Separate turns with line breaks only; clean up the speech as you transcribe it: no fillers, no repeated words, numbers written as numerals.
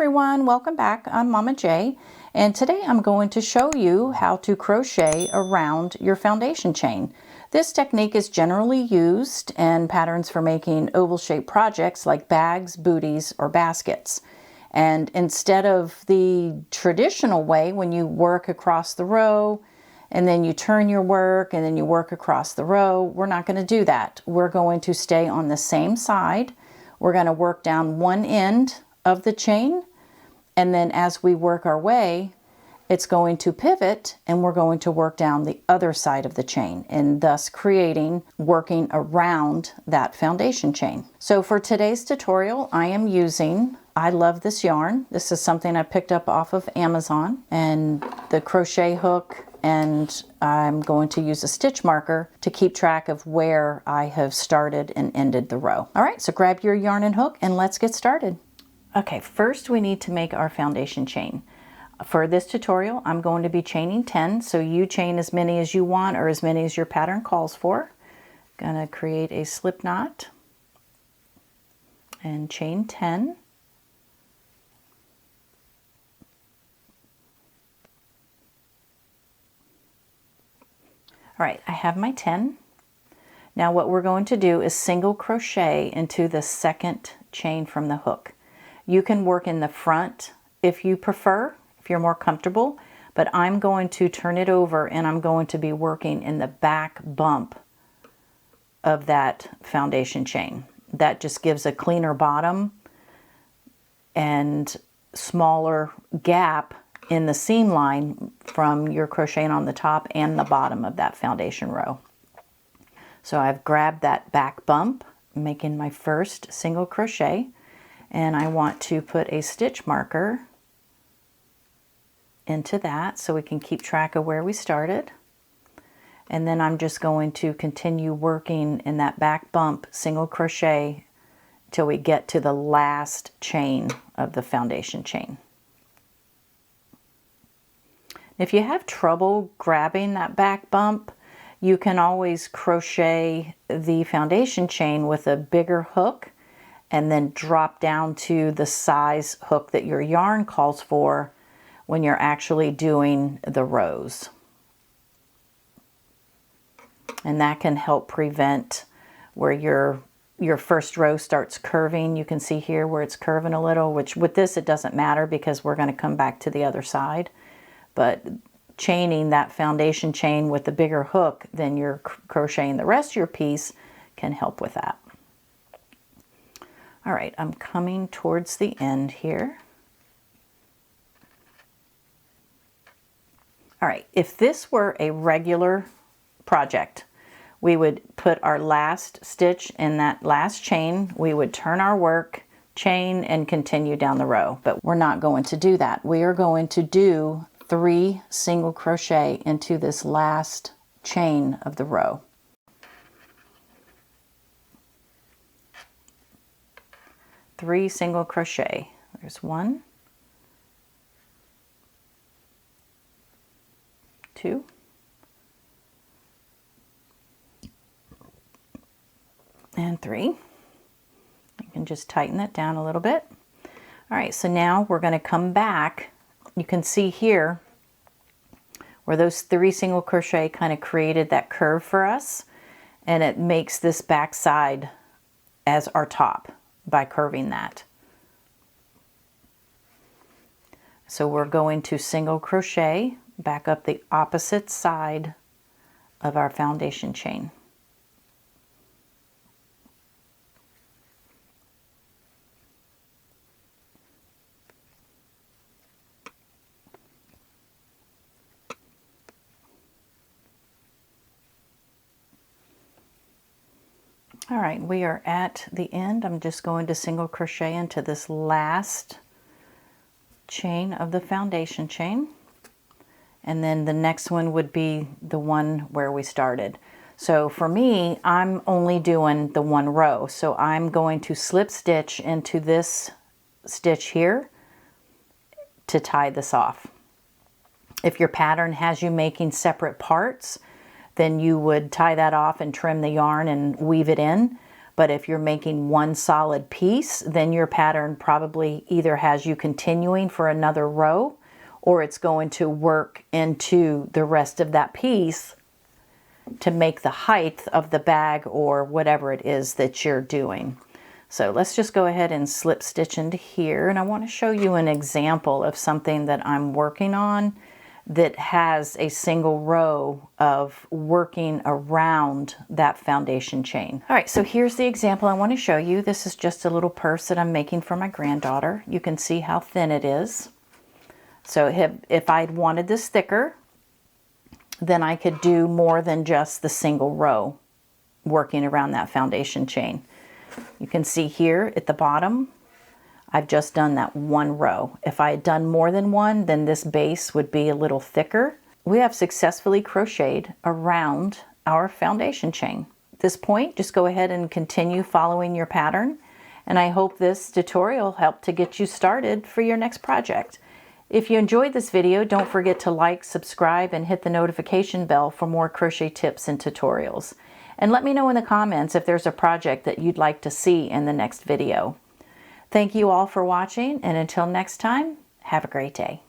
everyone, welcome back. I'm Mama J, and today I'm going to show you how to crochet around your foundation chain. This technique is generally used in patterns for making oval-shaped projects like bags, booties, or baskets. And instead of the traditional way when you work across the row and then you turn your work and then you work across the row, we're not going to do that. We're going to stay on the same side. We're going to work down one end of the chain, and then as we work our way, it's going to pivot and we're going to work down the other side of the chain, and thus working around that foundation chain. So for today's tutorial, I love this yarn. This is something I picked up off of Amazon, and the crochet hook, and I'm going to use a stitch marker to keep track of where I have started and ended the row. All right, so grab your yarn and hook and let's get started. Okay, first we need to make our foundation chain. For this tutorial, I'm going to be chaining 10, so you chain as many as you want or as many as your pattern calls for. Gonna create a slip knot and chain 10. All right, I have my 10. Now what we're going to do is single crochet into the second chain from the hook. You can work in the front if you prefer, if you're more comfortable, but I'm going to turn it over and I'm going to be working in the back bump of that foundation chain. That just gives a cleaner bottom and smaller gap in the seam line from your crocheting on the top and the bottom of that foundation row. So I've grabbed that back bump, making my first single crochet, and I want to put a stitch marker into that so we can keep track of where we started. And then I'm just going to continue working in that back bump single crochet till we get to the last chain of the foundation chain. If you have trouble grabbing that back bump, you can always crochet the foundation chain with a bigger hook and then drop down to the size hook that your yarn calls for when you're actually doing the rows. And that can help prevent where your first row starts curving. You can see here where it's curving a little, which with this it doesn't matter because we're going to come back to the other side. But chaining that foundation chain with the bigger hook than you're crocheting the rest of your piece can help with that. All right, I'm coming towards the end here. All right, if this were a regular project, we would put our last stitch in that last chain, we would turn our work, chain, and continue down the row. But we're not going to do that. We are going to do 3 single crochet into this last chain of the row. Three single crochet. There's 1, 2, and 3. You can just tighten that down a little bit. All right, so now we're going to come back. You can see here where those 3 single crochet kind of created that curve for us, and it makes this back side as our top by curving that. So we're going to single crochet back up the opposite side of our foundation chain. All right, we are at the end. I'm just going to single crochet into this last chain of the foundation chain. And then the next one would be the one where we started. So for me, I'm only doing the 1 row. So I'm going to slip stitch into this stitch here to tie this off. If your pattern has you making separate parts, then you would tie that off and trim the yarn and weave it in. But if you're making one solid piece, then your pattern probably either has you continuing for another row, or it's going to work into the rest of that piece to make the height of the bag or whatever it is that you're doing. So let's just go ahead and slip stitch into here. And I want to show you an example of something that I'm working on that has a single row of working around that foundation chain. All right, so here's the example I want to show you. This is just a little purse that I'm making for my granddaughter. You can see how thin it is. So if I'd wanted this thicker, then I could do more than just the single row working around that foundation chain. You can see here at the bottom, I've just done that one row. If I had done more than one, then this base would be a little thicker. We have successfully crocheted around our foundation chain. At this point, just go ahead and continue following your pattern. And I hope this tutorial helped to get you started for your next project. If you enjoyed this video, don't forget to like, subscribe, and hit the notification bell for more crochet tips and tutorials. And let me know in the comments if there's a project that you'd like to see in the next video. Thank you all for watching, and until next time, have a great day.